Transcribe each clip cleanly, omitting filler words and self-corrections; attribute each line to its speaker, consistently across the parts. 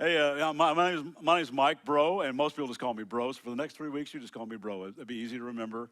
Speaker 1: Hey, my name's Mike Bro, and most people just call me Bro. So for the next 3 weeks, you just call me Bro. It'd be easy to remember.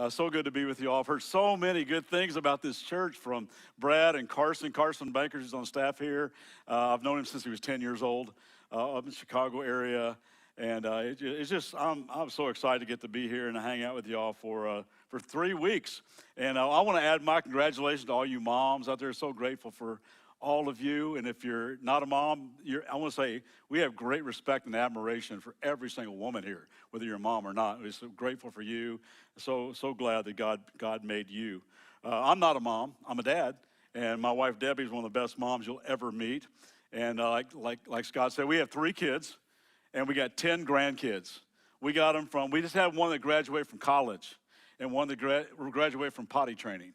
Speaker 1: So good to be with you all. I've heard so many good things about this church from Brad and Carson. Carson Bankers is on staff here. I've known him since he was 10 years old, up in the Chicago area. And it's just, I'm so excited to get to be here and hang out with y'all for 3 weeks. And I want to add my congratulations to all you moms out there. So grateful for all of you. And if you're not a mom, I want to say we have great respect and admiration for every single woman here, whether you're a mom or not. We're so grateful for you. So glad that God made you. I'm not a mom. I'm a dad. And my wife Debbie is one of the best moms you'll ever meet. And like Scott said, we have 3 kids, and we got 10 grandkids. We got them we just had one that graduated from college, and one that graduated from potty training,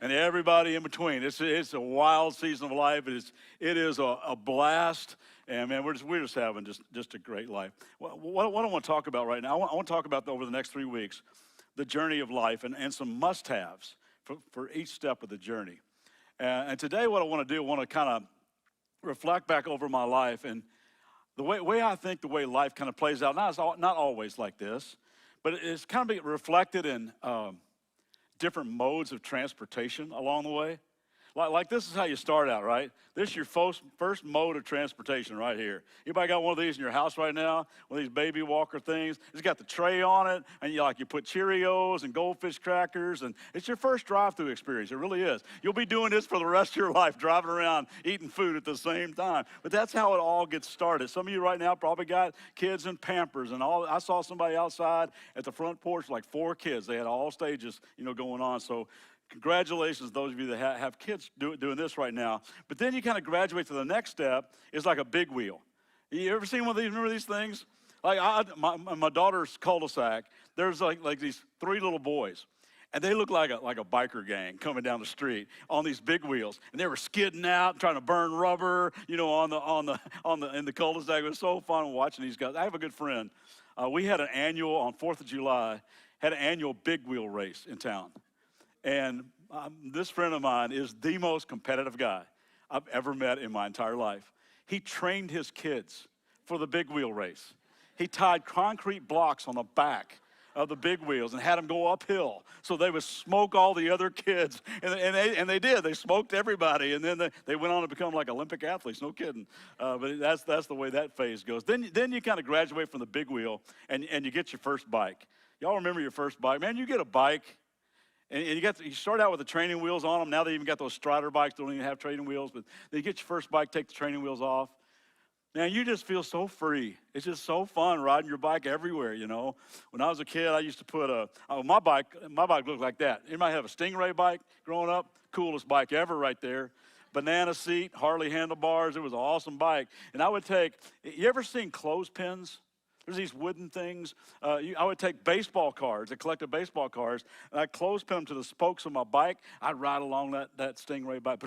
Speaker 1: and everybody in between. It's a wild season of life. It is a blast, and man, we're just having just a great life. What I want to talk about right now, I want to talk about over the next 3 weeks, the journey of life and some must-haves for each step of the journey. And today, what I want to do, I want to kind of reflect back over my life and the way I think the way life kind of plays out. Not always like this, but it's kind of reflected in different modes of transportation along the way. Like this is how you start out, right? This is your first mode of transportation right here. Anybody got one of these in your house right now? One of these baby walker things? It's got the tray on it, and you put Cheerios and Goldfish crackers, and it's your first drive-through experience. It really is. You'll be doing this for the rest of your life, driving around, eating food at the same time. But that's how it all gets started. Some of you right now probably got kids in Pampers and all. I saw somebody outside at the front porch, like 4 kids. They had all stages, going on. So congratulations, those of you that have kids doing this right now. But then you kind of graduate to the next step. It's like a big wheel. You ever seen one of these? Remember these things? Like my daughter's cul-de-sac, there's like these 3 little boys. And they look like a biker gang coming down the street on these big wheels. And they were skidding out, trying to burn rubber, in the cul-de-sac. It was so fun watching these guys. I have a good friend. We had an annual, on 4th of July, had an annual big wheel race in town. And this friend of mine is the most competitive guy I've ever met in my entire life. He trained his kids for the big wheel race. He tied concrete blocks on the back of the big wheels and had them go uphill so they would smoke all the other kids. And they did. They smoked everybody. And then they went on to become like Olympic athletes. No kidding. But that's the way that phase goes. Then you kind of graduate from the big wheel and you get your first bike. Y'all remember your first bike? Man, you get a bike. And you start out with the training wheels on them. Now they even got those Strider bikes, don't even have training wheels. But then you get your first bike, take the training wheels off. Man, you just feel so free. It's just so fun riding your bike everywhere, When I was a kid, I used to put my bike looked like that. Anybody have a Stingray bike growing up? Coolest bike ever right there. Banana seat, Harley handlebars. It was an awesome bike. And I would you ever seen clothespins? There's these wooden things. I would take baseball cards, I collected baseball cards, and I'd clothespin them to the spokes of my bike. I'd ride along that Stingray bike,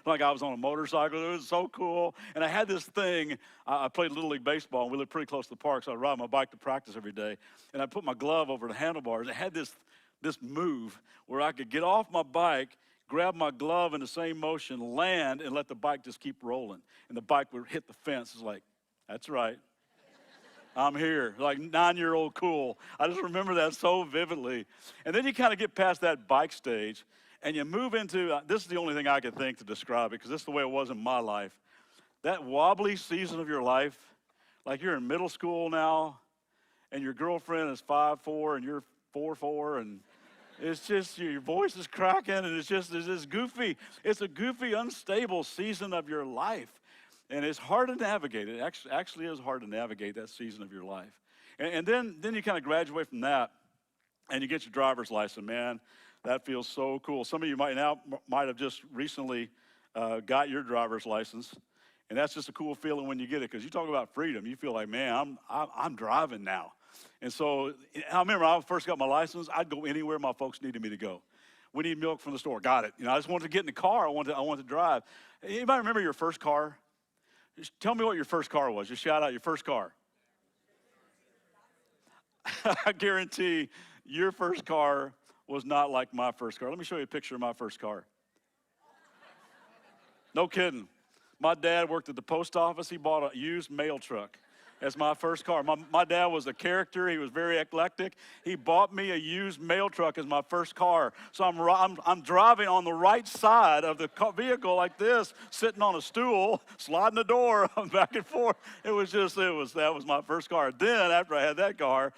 Speaker 1: like I was on a motorcycle. It was so cool. And I had this thing. I played Little League Baseball, and we lived pretty close to the park, so I'd ride my bike to practice every day. And I'd put my glove over the handlebars. I had this move where I could get off my bike, grab my glove in the same motion, land, and let the bike just keep rolling. And the bike would hit the fence. It's like, that's right. I'm here, like 9-year-old cool. I just remember that so vividly. And then you kind of get past that bike stage, and you move into, this is the only thing I could think to describe it, because this is the way it was in my life. That wobbly season of your life, like you're in middle school now, and your girlfriend is 5'4", and you're 4'4", and it's just, your voice is cracking, and it's just goofy. It's a goofy, unstable season of your life. And it's hard to navigate. It actually is hard to navigate that season of your life. And then you kind of graduate from that, and you get your driver's license. Man, that feels so cool. Some of you might have just recently got your driver's license, and that's just a cool feeling when you get it, because you talk about freedom. You feel like, man, I'm driving now. And so I remember when I first got my license, I'd go anywhere my folks needed me to go. We need milk from the store. Got it. I just wanted to get in the car. I wanted to drive. Anybody remember your first car? Just tell me what your first car was. Just shout out your first car. I guarantee your first car was not like my first car. Let me show you a picture of my first car. No kidding. My dad worked at the post office. He bought a used mail truck as my first car. My dad was a character. He was very eclectic. He bought me a used mail truck as my first car. So I'm driving on the right side of the vehicle like this, sitting on a stool, sliding the door back and forth. That was my first car. Then after I had that car,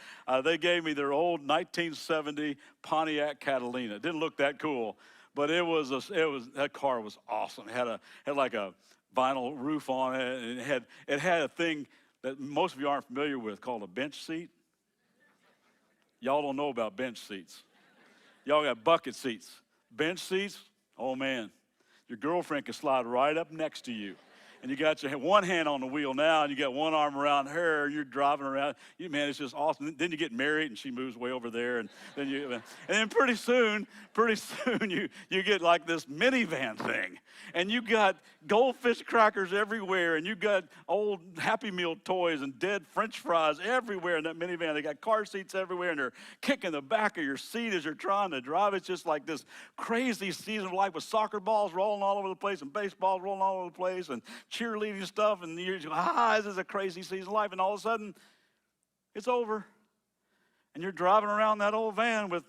Speaker 1: they gave me their old 1970 Pontiac Catalina. It didn't look that cool, but that car was awesome. It had like a vinyl roof on it, and it had a thing that most of you aren't familiar with called a bench seat. Y'all don't know about bench seats. Y'all got bucket seats. Bench seats, oh man, your girlfriend can slide right up next to you. And you got your one hand on the wheel now, and you got one arm around her, and you're driving around. Man, it's just awesome. Then you get married, and she moves way over there, and then pretty soon, you get like this minivan thing, and you got goldfish crackers everywhere, and you got old Happy Meal toys and dead French fries everywhere in that minivan. They got car seats everywhere, and they're kicking the back of your seat as you're trying to drive. It's just like this crazy season of life with soccer balls rolling all over the place and baseballs rolling all over the place and cheerleading stuff, and you're just, this is a crazy season of life, and all of a sudden, it's over, and you're driving around that old van with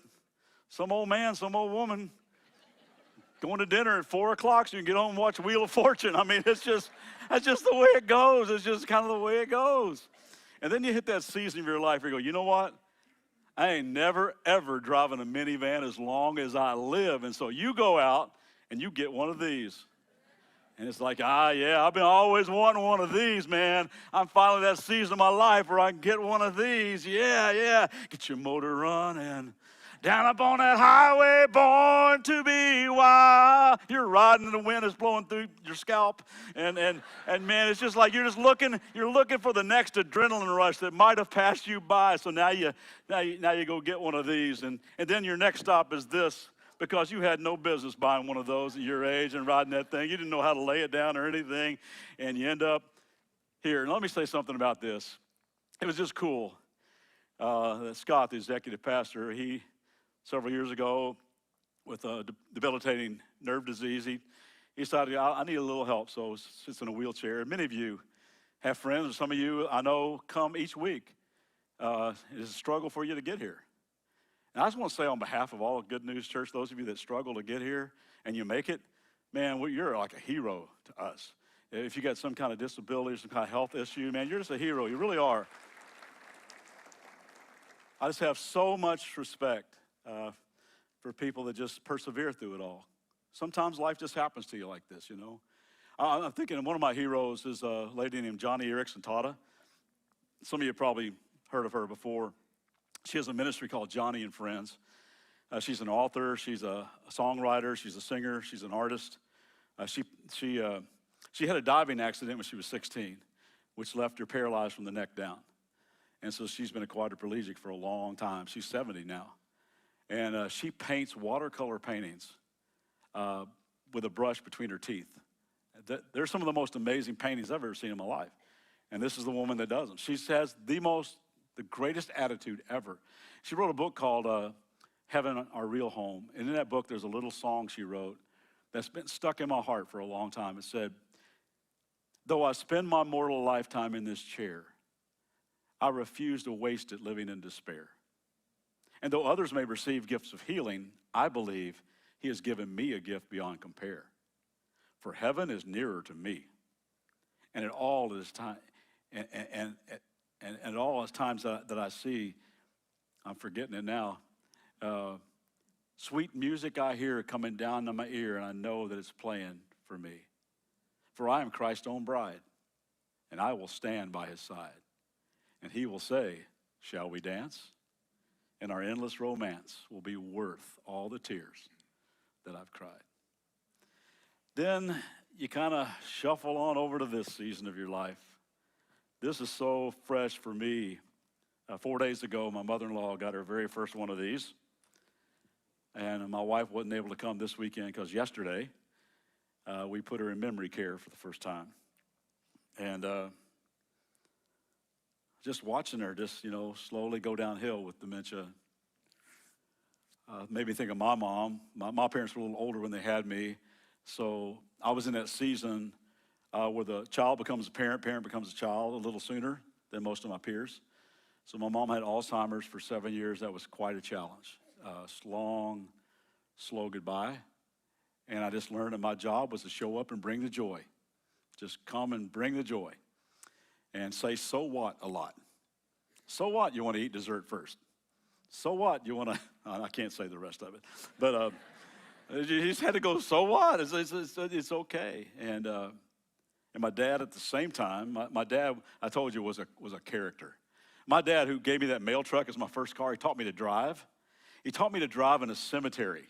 Speaker 1: some old man, some old woman, going to dinner at 4 o'clock so you can get home and watch Wheel of Fortune. I mean, that's just the way it goes. It's just kind of the way it goes. And then you hit that season of your life where you go, you know what? I ain't never, ever driving a minivan as long as I live. And so you go out and you get one of these. And it's like, yeah, I've been always wanting one of these, man. I'm finally that season of my life where I can get one of these. Yeah. Get your motor running. Down up on that highway, born to be wild. You're riding and the wind is blowing through your scalp. And man, it's just like you're looking for the next adrenaline rush that might have passed you by. So now you go get one of these. And then your next stop is this, because you had no business buying one of those at your age and riding that thing. You didn't know how to lay it down or anything, and you end up here. And let me say something about this. It was just cool. Scott, the executive pastor, he, several years ago, with a debilitating nerve disease, he decided, I need a little help, so sits in a wheelchair. And many of you have friends, and some of you I know come each week. It's a struggle for you to get here. And I just want to say on behalf of all of Good News Church, those of you that struggle to get here and you make it, man, you're like a hero to us. If you got some kind of disability or some kind of health issue, man, you're just a hero. You really are. I just have so much respect for people that just persevere through it all. Sometimes life just happens to you like this, you know. I'm thinking one of my heroes is a lady named Joni Eareckson Tada. Some of you probably heard of her before. She has a ministry called Joni and Friends. She's an author, she's a songwriter, she's a singer, she's an artist. She had a diving accident when she was 16, which left her paralyzed from the neck down. And so she's been a quadriplegic for a long time. She's 70 now. And she paints watercolor paintings with a brush between her teeth. They're some of the most amazing paintings I've ever seen in my life. And this is the woman that does them. She has the greatest attitude ever. She wrote a book called Heaven, Our Real Home. And in that book, there's a little song she wrote that's been stuck in my heart for a long time. It said, though I spend my mortal lifetime in this chair, I refuse to waste it living in despair. And though others may receive gifts of healing, I believe he has given me a gift beyond compare. For heaven is nearer to me. And at all this time, and all those times that I see, I'm forgetting it now, sweet music I hear coming down to my ear, and I know that it's playing for me. For I am Christ's own bride, and I will stand by his side. And he will say, shall we dance? And our endless romance will be worth all the tears that I've cried. Then you kind of shuffle on over to this season of your life. This is so fresh for me. 4 days ago, my mother-in-law got her very first one of these. And my wife wasn't able to come this weekend because yesterday we put her in memory care for the first time. And just watching her slowly go downhill with dementia made me think of my mom. My parents were a little older when they had me. So I was in that season where the child becomes a parent, parent becomes a child a little sooner than most of my peers. So my mom had Alzheimer's for 7 years. That was quite a challenge. Long, slow goodbye. And I just learned that my job was to show up and bring the joy. Just come and bring the joy. And say, so what, a lot. So what, you want to eat dessert first? So what, you want to, I can't say the rest of it. But you just had to go, so what? It's okay. And my dad at the same time, my dad, I told you, was a character. My dad, who gave me that mail truck as my first car, he taught me to drive. He taught me to drive in a cemetery.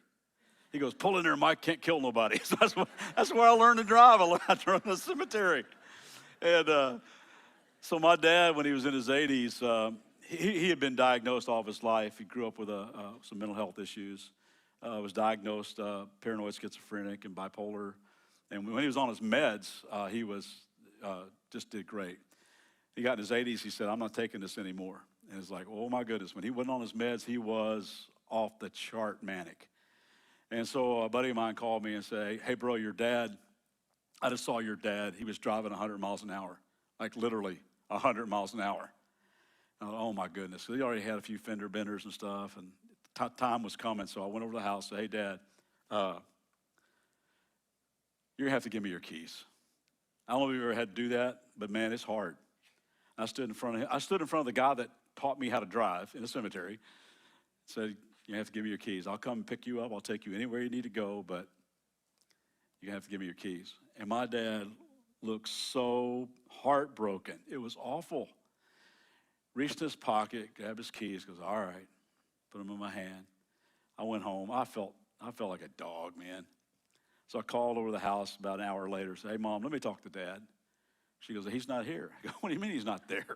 Speaker 1: He goes, pull in there, Mike, can't kill nobody. So that's where I learned to drive. I learned how to drive in a cemetery. And so my dad, when he was in his 80s, he had been diagnosed all of his life. He grew up with some mental health issues. Was diagnosed paranoid schizophrenic and bipolar. And when he was on his meds, he was just did great. He got in his 80s, he said, I'm not taking this anymore. And it's like, oh my goodness, when he went on his meds, he was off the chart manic. And so a buddy of mine called me and said, hey bro, your dad, I just saw your dad. He was driving 100 miles an hour, like literally 100 miles an hour. And I thought, oh my goodness. So he already had a few fender benders and stuff, and time was coming. So I went over to the house and said, hey Dad, you're gonna have to give me your keys. I don't know if you ever had to do that, but man, it's hard. I stood in front of him. I stood in front of the guy that taught me how to drive in the cemetery. Said, you have to give me your keys. I'll come and pick you up. I'll take you anywhere you need to go, but you have to give me your keys. And my dad looked so heartbroken. It was awful. Reached his pocket, grabbed his keys, goes, all right, put them in my hand. I went home. I felt like a dog, man. So I called over the house about an hour later, said, hey, Mom, let me talk to Dad. She goes, he's not here. I go, what do you mean he's not there?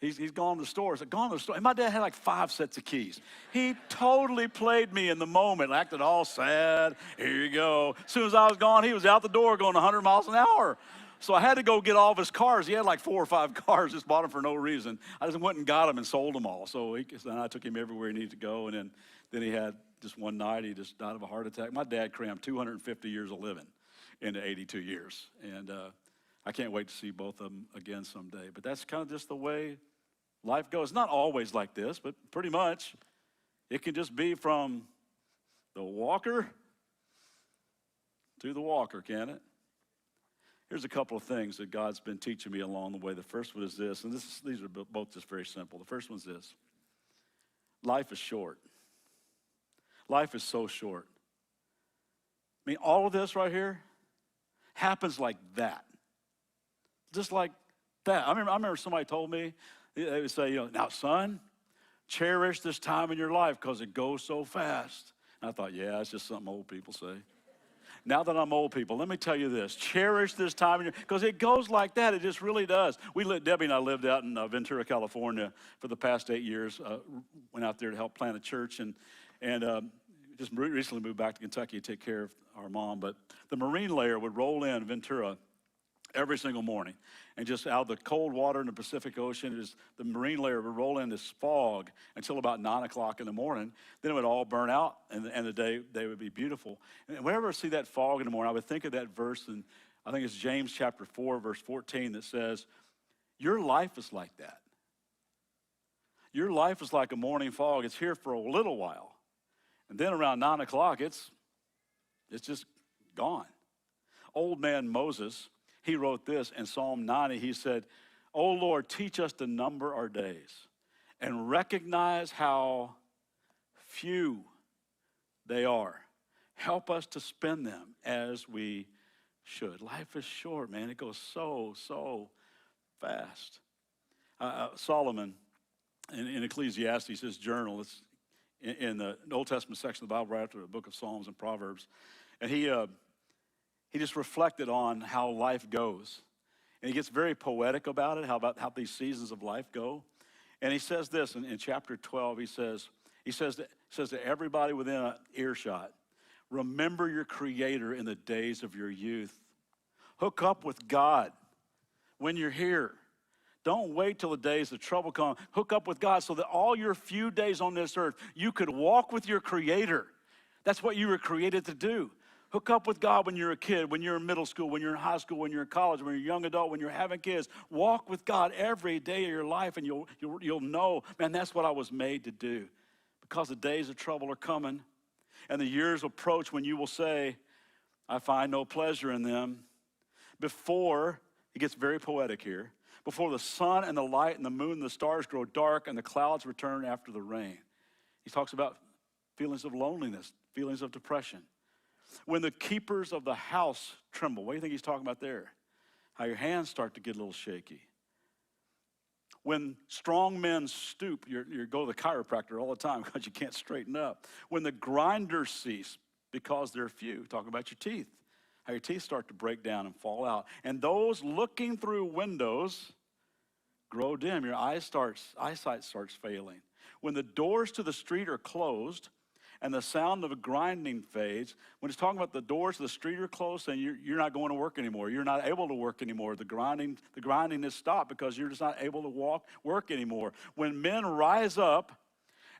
Speaker 1: He's gone to the store. I said, gone to the store. And my dad had like 5 sets of keys. He totally played me in the moment, acted all sad. Here you go. As soon as I was gone, he was out the door going 100 miles an hour. So I had to go get all of his cars. He had like 4 or 5 cars, just bought them for no reason. I just went and got them and sold them all. So then I took him everywhere he needed to go. And then he had just one night, he just died of a heart attack. My dad crammed 250 years of living into 82 years. And I can't wait to see both of them again someday. But that's kind of just the way life goes. It's not always like this, but pretty much it can just be from the walker to the walker, can it? Here's a couple of things that God's been teaching me along the way. The first one is this, and these are both just very simple. The first one's this. Life is short. Life is so short. I mean, all of this right here happens like that. Just like that. I remember somebody told me, they would say, now son, cherish this time in your life because it goes so fast. And I thought, yeah, it's just something old people say. Now that I'm old people, let me tell you this. Cherish this time, because it goes like that. It just really does. Debbie and I lived out in Ventura, California for the past 8 years. Went out there to help plant a church and just recently moved back to Kentucky to take care of our mom. But the marine layer would roll in Ventura every single morning. And just out of the cold water in the Pacific Ocean, the marine layer would roll in this fog until about 9 o'clock in the morning. Then it would all burn out, and the day would be beautiful. And whenever I see that fog in the morning, I would think of that verse, and I think it's James chapter 4, verse 14, that says, your life is like that. Your life is like a morning fog. It's here for a little while. And then around 9 o'clock, it's just gone. Old man Moses, he wrote this in Psalm 90. He said, oh Lord, teach us to number our days and recognize how few they are. Help us to spend them as we should. Life is short, man. It goes so fast. Solomon, in Ecclesiastes, his journal, it's in the Old Testament section of the Bible right after the book of Psalms and Proverbs. And he just reflected on how life goes. And he gets very poetic about it, how these seasons of life go. And he says this in chapter 12, he says to everybody within an earshot, remember your Creator in the days of your youth. Hook up with God when you're here. Don't wait till the days of trouble come. Hook up with God so that all your few days on this earth, you could walk with your Creator. That's what you were created to do. Hook up with God when you're a kid, when you're in middle school, when you're in high school, when you're in college, when you're a young adult, when you're having kids. Walk with God every day of your life, and you'll know, man, that's what I was made to do. Because the days of trouble are coming, and the years approach when you will say, I find no pleasure in them. Before, it gets very poetic here, before the sun and the light and the moon and the stars grow dark and the clouds return after the rain. He talks about feelings of loneliness, feelings of depression. When the keepers of the house tremble, what do you think he's talking about there? How your hands start to get a little shaky. When strong men stoop, you go to the chiropractor all the time because you can't straighten up. When the grinders cease because they're few, talking about your teeth, how your teeth start to break down and fall out. And those looking through windows grow dim. Your eyesight starts failing. When the doors to the street are closed, and the sound of a grinding fades. When it's talking about the doors of the street are closed, and you're not going to work anymore. You're not able to work anymore. The grinding has stopped because you're just not able to work anymore. When men rise up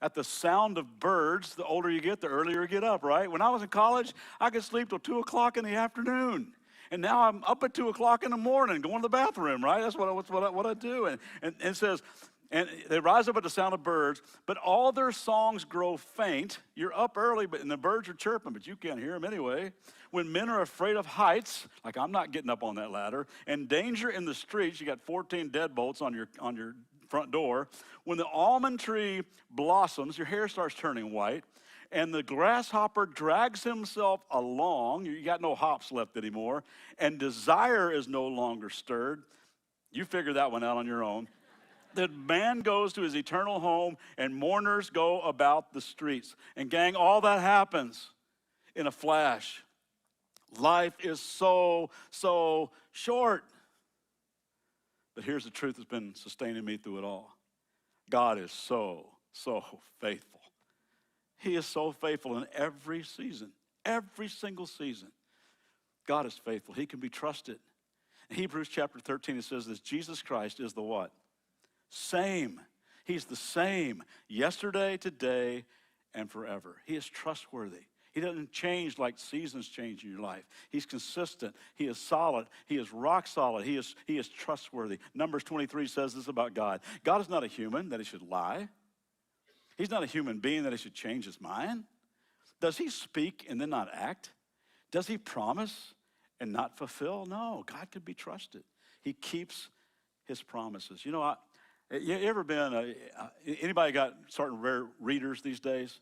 Speaker 1: at the sound of birds, the older you get, the earlier you get up, right? When I was in college, I could sleep till 2 o'clock in the afternoon. And now I'm up at 2 o'clock in the morning going to the bathroom, right? That's what I do. And it says, and they rise up at the sound of birds, but all their songs grow faint. You're up early, and the birds are chirping, but you can't hear them anyway. When men are afraid of heights, like I'm not getting up on that ladder, and danger in the streets, you got 14 deadbolts on your front door. When the almond tree blossoms, your hair starts turning white, and the grasshopper drags himself along. You got no hops left anymore, and desire is no longer stirred. You figure that one out on your own. The man goes to his eternal home, and mourners go about the streets. And gang, all that happens in a flash. Life is so short. But here's the truth that's been sustaining me through it all. God is so faithful. He is so faithful in every season, every single season. God is faithful. He can be trusted. In Hebrews chapter 13, it says this: Jesus Christ is the what? Same. He's the same yesterday, today, and forever. He is trustworthy. He doesn't change like seasons change in your life. He's consistent. He is solid. He is rock solid. He is trustworthy. Numbers 23 says this about God. God is not a human that he should lie. He's not a human being that he should change his mind. Does he speak and then not act? Does he promise and not fulfill? No, God can be trusted. He keeps his promises. You know, you ever been, anybody starting rare readers these days?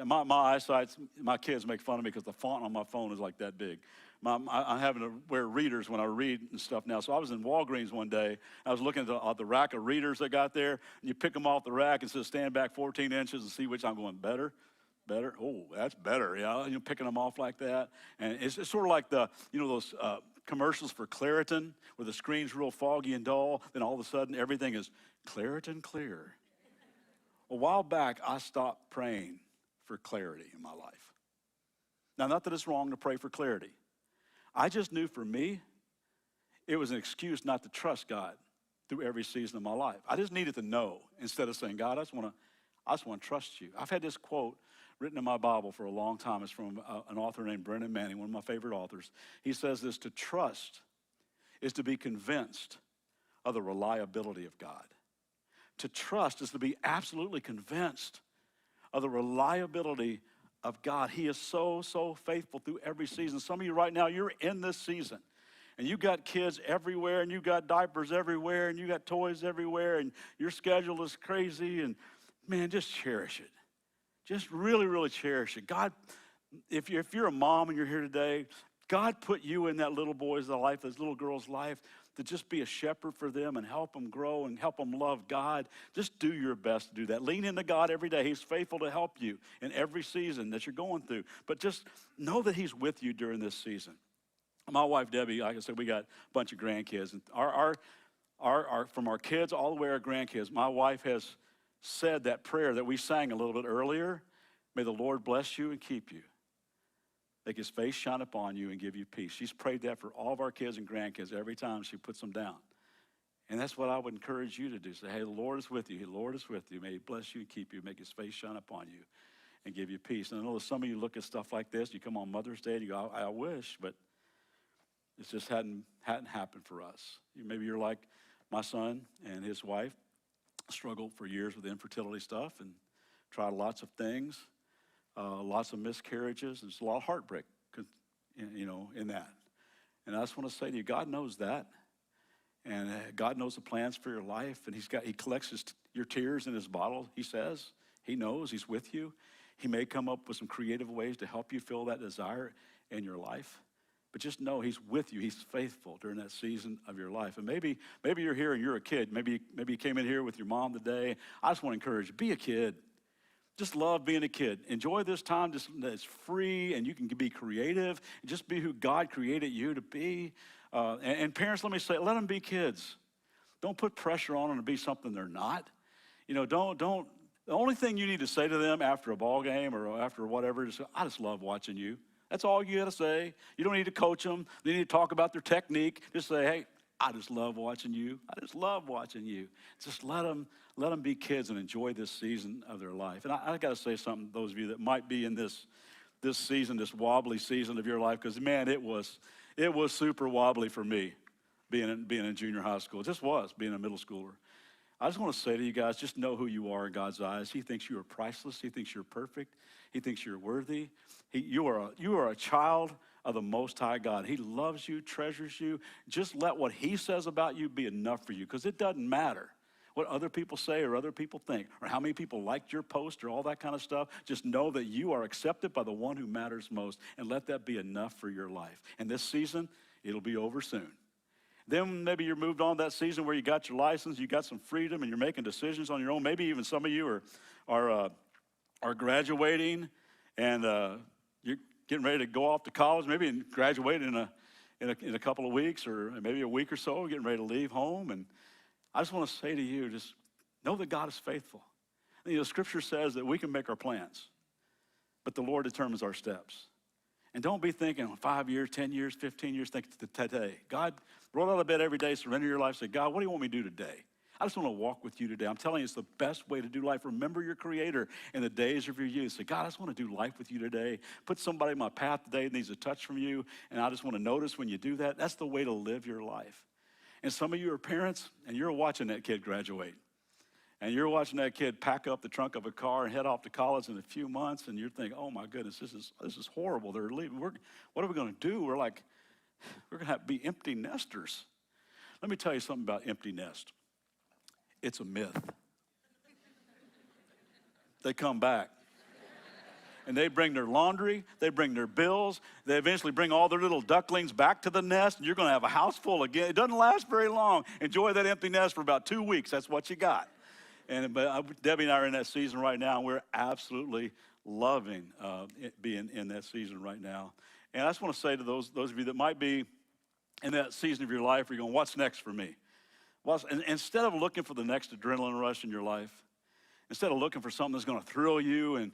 Speaker 1: My eyesight, my kids make fun of me because the font on my phone is like that big. I'm having to wear readers when I read and stuff now. So I was in Walgreens one day. I was looking at the rack of readers they got there, and you pick them off the rack and says stand back 14 inches and see which. I'm going, better. Oh, that's better. Yeah, picking them off like that. And it's sort of like those commercials for Claritin, where the screen's real foggy and dull. Then all of a sudden, everything is Claritin clear. A while back, I stopped praying for clarity in my life. Now, not that it's wrong to pray for clarity. I just knew for me, it was an excuse not to trust God through every season of my life. I just needed to know instead of saying, God, I just want to trust you. I've had this quote written in my Bible for a long time. It's from an author named Brennan Manning, one of my favorite authors. He says this: to trust is to be convinced of the reliability of God. To trust is to be absolutely convinced of the reliability of God. He is so faithful through every season. Some of you right now, you're in this season, and you got kids everywhere, and you got diapers everywhere, and you got toys everywhere, and your schedule is crazy, and man, just cherish it. Just really cherish it. God, if you're a mom and you're here today, God put you in that little boy's life, this little girl's life, to just be a shepherd for them and help them grow and help them love God. Just do your best to do that. Lean into God every day. He's faithful to help you in every season that you're going through. But just know that he's with you during this season. My wife, Debbie, like I said, we got a bunch of grandkids. And from our kids all the way to our grandkids, my wife has said that prayer that we sang a little bit earlier: may the Lord bless you and keep you, make his face shine upon you and give you peace. She's prayed that for all of our kids and grandkids every time she puts them down. And that's what I would encourage you to do. Say, hey, the Lord is with you. The Lord is with you. May he bless you and keep you, make his face shine upon you. and give you peace. And I know that some of you look at stuff like this, you come on Mother's Day and you go, I wish, but it just hadn't happened for us. Maybe you're like my son and his wife, struggled for years with infertility stuff and tried lots of things, lots of miscarriages. There's a lot of heartbreak, in that. And I just want to say to you, God knows that. And God knows the plans for your life. And he collects your tears in his bottle, he says. He knows, he's with you. He may come up with some creative ways to help you fill that desire in your life. But just know he's with you. He's faithful during that season of your life. And maybe you're here and you're a kid. Maybe you came in here with your mom today. I just want to encourage you, be a kid. Just love being a kid. Enjoy this time. It's free and you can be creative. And just be who God created you to be. And parents, let me say, let them be kids. Don't put pressure on them to be something they're not. Don't. The only thing you need to say to them after a ball game or after whatever is, I just love watching you. That's all you got to say. You don't need to coach them. They need to talk about their technique. Just say, hey, I just love watching you. I just love watching you. Just let them be kids and enjoy this season of their life. And I got to say something to those of you that might be in this season, this wobbly season of your life, because, man, it was super wobbly for me being in junior high school. It just was, being a middle schooler. I just want to say to you guys, just know who you are in God's eyes. He thinks you are priceless. He thinks you're perfect. He thinks you're worthy. You are a child of the Most High God. He loves you, treasures you. Just let what he says about you be enough for you, because it doesn't matter what other people say or other people think or how many people liked your post or all that kind of stuff. Just know that you are accepted by the one who matters most, and let that be enough for your life. And this season, it'll be over soon. Then maybe you're moved on that season where you got your license, you got some freedom, and you're making decisions on your own. Maybe even some of you are graduating, and you're getting ready to go off to college. Maybe graduate in a couple of weeks, or maybe a week or so, getting ready to leave home. And I just want to say to you, just know that God is faithful. Scripture says that we can make our plans, but the Lord determines our steps. And don't be thinking 5 years, 10 years, 15 years, think today. God, roll out of bed every day, surrender your life, say, God, what do you want me to do today? I just want to walk with you today. I'm telling you, it's the best way to do life. Remember your Creator in the days of your youth. Say, God, I just want to do life with you today. Put somebody in my path today that needs a touch from you, and I just want to notice when you do that. That's the way to live your life. And some of you are parents, and you're watching that kid graduate. And you're watching that kid pack up the trunk of a car and head off to college in a few months, and you're thinking, oh my goodness, this is horrible. They're leaving. What are we going to do? We're going to have to be empty nesters. Let me tell you something about empty nest. It's a myth. They come back. And they bring their laundry, they bring their bills, they eventually bring all their little ducklings back to the nest, and you're going to have a house full again. It doesn't last very long. Enjoy that empty nest for about 2 weeks. That's what you got. But Debbie and I are in that season right now, and we're absolutely loving being in that season right now. And I just want to say to those of you that might be in that season of your life where you're going, what's next for me? And instead of looking for the next adrenaline rush in your life, instead of looking for something that's going to thrill you, and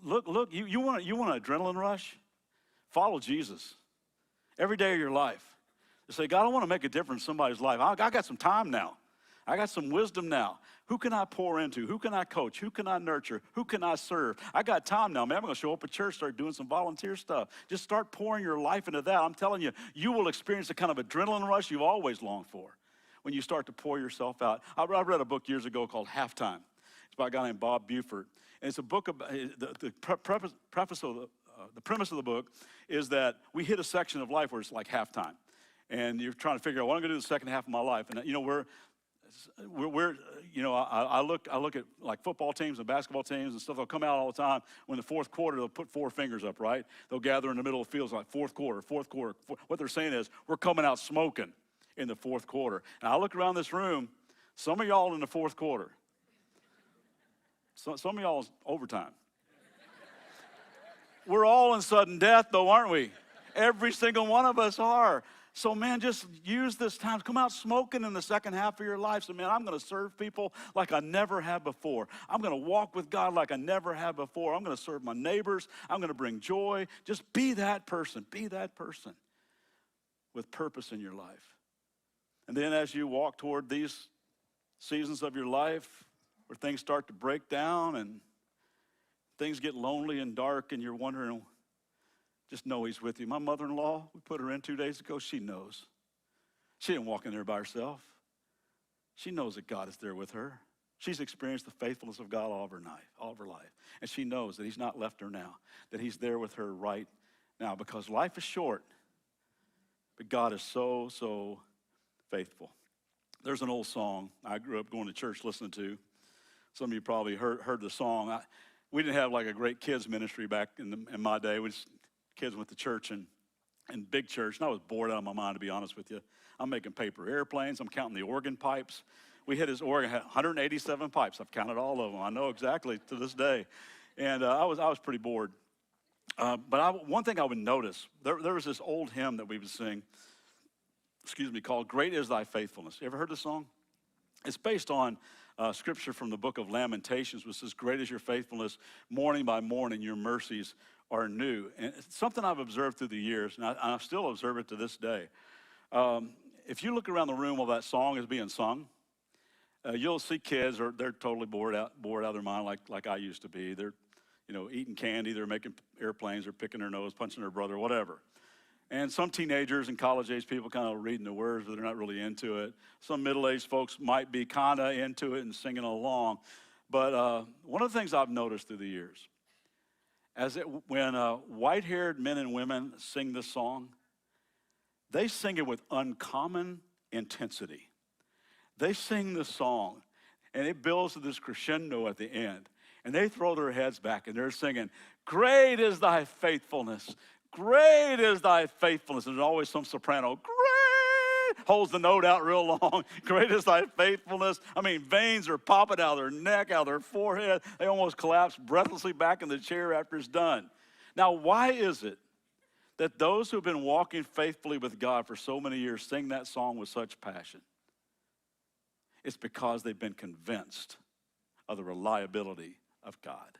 Speaker 1: look, you want an adrenaline rush? Follow Jesus every day of your life. Say, God, I want to make a difference in somebody's life. I got some time now. I got some wisdom now. Who can I pour into? Who can I coach? Who can I nurture? Who can I serve? I got time now, man. I'm going to show up at church, start doing some volunteer stuff. Just start pouring your life into that. I'm telling you, you will experience the kind of adrenaline rush you've always longed for when you start to pour yourself out. I read a book years ago called Halftime. It's by a guy named Bob Buford. And it's a book about, the premise of the book is that we hit a section of life where it's like halftime. And you're trying to figure out what I'm going to do the second half of my life. And I look at like football teams and basketball teams and stuff. They'll come out all the time. When the fourth quarter, they'll put four fingers up, right? They'll gather in the middle of the fields like fourth quarter. What they're saying is, we're coming out smoking in the fourth quarter. And I look around this room, some of y'all in the fourth quarter. Some of y'all is overtime. We're all in sudden death, though, aren't we? Every single one of us are. So, man, just use this time. Come out smoking in the second half of your life. So, man, I'm going to serve people like I never have before. I'm going to walk with God like I never have before. I'm going to serve my neighbors. I'm going to bring joy. Just be that person. Be that person with purpose in your life. And then as you walk toward these seasons of your life where things start to break down and things get lonely and dark and you're wondering, just know he's with you. My mother-in-law, we put her in 2 days ago, she knows. She didn't walk in there by herself. She knows that God is there with her. She's experienced the faithfulness of God all of her life. And she knows that he's not left her now, that he's there with her right now, because life is short, but God is so, so faithful. There's an old song I grew up going to church listening to. Some of you probably heard the song. We didn't have like a great kids ministry back in my day. Kids went to church and big church, and I was bored out of my mind, to be honest with you. I'm making paper airplanes. I'm counting the organ pipes. We had his organ, 187 pipes. I've counted all of them. I know exactly to this day. And I was pretty bored. But one thing I would notice, there was this old hymn that we would sing, called Great Is Thy Faithfulness. You ever heard this song? It's based on scripture from the book of Lamentations, which says, great is your faithfulness, morning by morning your mercies are new. And it's something I've observed through the years, and I still observe it to this day. If you look around the room while that song is being sung, you'll see kids, they're totally bored out of their mind like I used to be. They're, eating candy, they're making airplanes, they're picking their nose, punching their brother, whatever. And some teenagers and college-age people kind of reading the words, but they're not really into it. Some middle-aged folks might be kind of into it and singing along. But one of the things I've noticed through the years, when white-haired men and women sing this song, they sing it with uncommon intensity. They sing the song, and it builds to this crescendo at the end. And they throw their heads back, and they're singing, great is thy faithfulness. Great is thy faithfulness. And there's always some soprano, great, holds the note out real long. Great is thy faithfulness. I mean, veins are popping out of their neck, out of their forehead. They almost collapse breathlessly back in the chair after it's done. Now, why is it that those who've been walking faithfully with God for so many years sing that song with such passion? It's because they've been convinced of the reliability of God.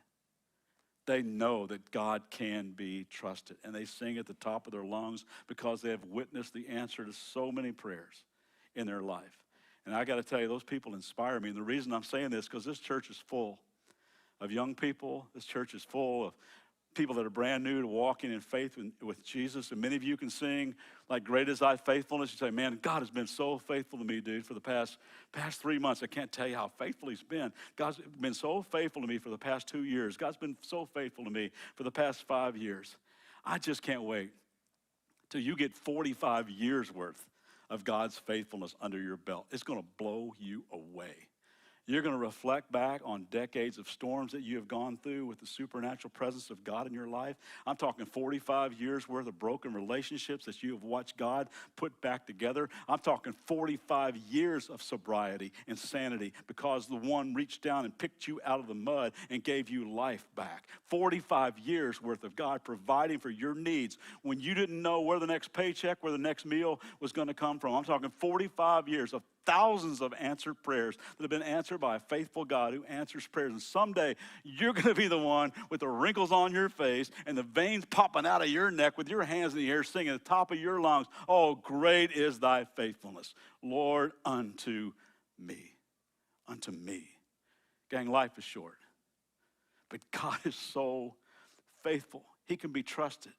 Speaker 1: They know that God can be trusted, and they sing at the top of their lungs because they have witnessed the answer to so many prayers in their life. And I got to tell you, those people inspire me. And the reason I'm saying this is because this church is full of young people. This church is full of people that are brand new to walking in faith with Jesus. And many of you can sing like great is thy faithfulness. You say, man, God has been so faithful to me, dude, for the past 3 months. I can't tell you how faithful he's been. God's been so faithful to me for the past 2 years. God's been so faithful to me for the past 5 years. I just can't wait till you get 45 years worth of God's faithfulness under your belt. It's going to blow you away. You're going to reflect back on decades of storms that you have gone through with the supernatural presence of God in your life. I'm talking 45 years worth of broken relationships that you have watched God put back together. I'm talking 45 years of sobriety and sanity because the one reached down and picked you out of the mud and gave you life back. 45 years worth of God providing for your needs when you didn't know where the next paycheck, where the next meal was going to come from. I'm talking 45 years of thousands of answered prayers that have been answered by a faithful God who answers prayers. And someday you're going to be the one with the wrinkles on your face and the veins popping out of your neck with your hands in the air singing at the top of your lungs, oh, great is thy faithfulness, Lord, unto me. Unto me. Gang, life is short. But God is so faithful. He can be trusted.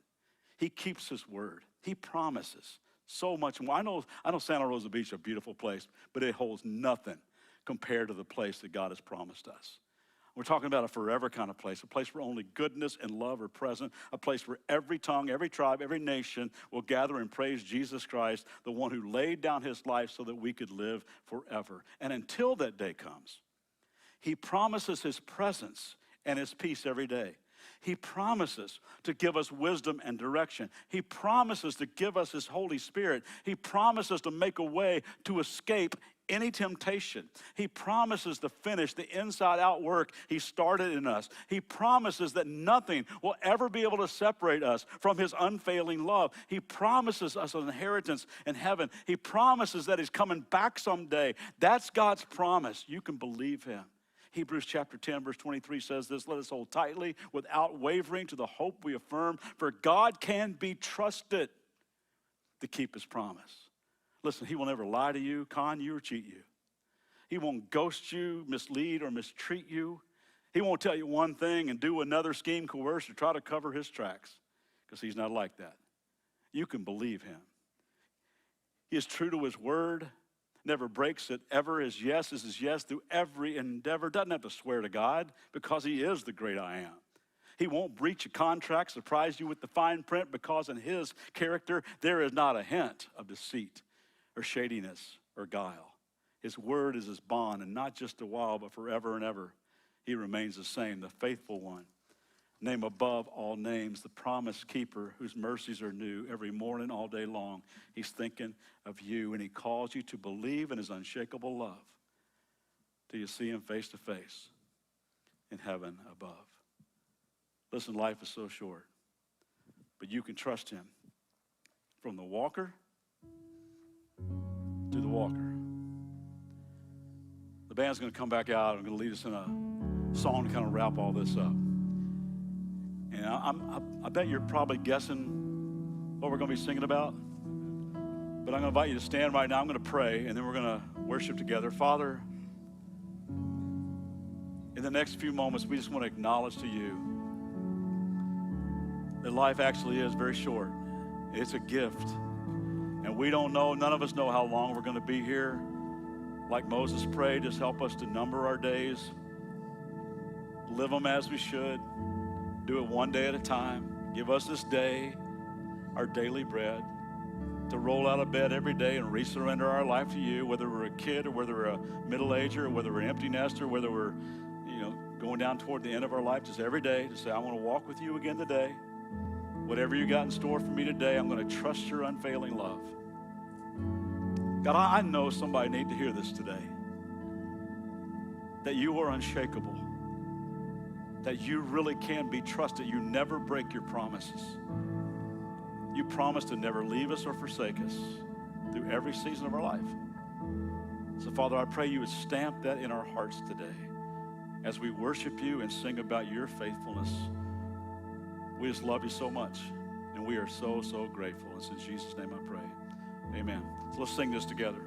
Speaker 1: He keeps his word. He promises so much more. I know Santa Rosa Beach is a beautiful place, but it holds nothing compared to the place that God has promised us. We're talking about a forever kind of place, a place where only goodness and love are present, a place where every tongue, every tribe, every nation will gather and praise Jesus Christ, the one who laid down his life so that we could live forever. And until that day comes, he promises his presence and his peace every day. He promises to give us wisdom and direction. He promises to give us his Holy Spirit. He promises to make a way to escape any temptation. He promises to finish the inside-out work he started in us. He promises that nothing will ever be able to separate us from his unfailing love. He promises us an inheritance in heaven. He promises that he's coming back someday. That's God's promise. You can believe him. Hebrews chapter 10, verse 23 says this, let us hold tightly without wavering to the hope we affirm, for God can be trusted to keep his promise. Listen, he will never lie to you, con you, or cheat you. He won't ghost you, mislead, or mistreat you. He won't tell you one thing and do another, scheme, coerce, or try to cover his tracks, because he's not like that. You can believe him. He is true to his word, never breaks it ever. His yes is his yes through every endeavor. Doesn't have to swear to God, because he is the great I am. He won't breach a contract, surprise you with the fine print, because in his character there is not a hint of deceit or shadiness or guile. His word is his bond, and not just a while, but forever and ever. He remains the same, the faithful one, name above all names, the promise keeper whose mercies are new every morning, all day long. He's thinking of you, and he calls you to believe in his unshakable love till you see him face to face in heaven above. Listen, life is so short, but you can trust him from the walker to the walker. The band's going to come back out and going to lead us in a song to kind of wrap all this up. And I bet you're probably guessing what we're going to be singing about. But I'm going to invite you to stand right now. I'm going to pray, and then we're going to worship together. Father, in the next few moments, we just want to acknowledge to you that life actually is very short. It's a gift. And we don't know, none of us know how long we're going to be here. Like Moses prayed, just help us to number our days, live them as we should, do it one day at a time. Give us this day our daily bread, to roll out of bed every day and re-surrender our life to you, whether we're a kid or whether we're a middle-ager or whether we're an empty nester, whether we're going down toward the end of our life, just every day to say, I want to walk with you again today. Whatever you got in store for me today, I'm going to trust your unfailing love. God, I know somebody needs to hear this today, that you are unshakable, that you really can be trusted. You never break your promises. You promise to never leave us or forsake us through every season of our life. So, Father, I pray you would stamp that in our hearts today as we worship you and sing about your faithfulness. We just love you so much, and we are so, so grateful. It's in Jesus' name I pray. Amen. So let's sing this together.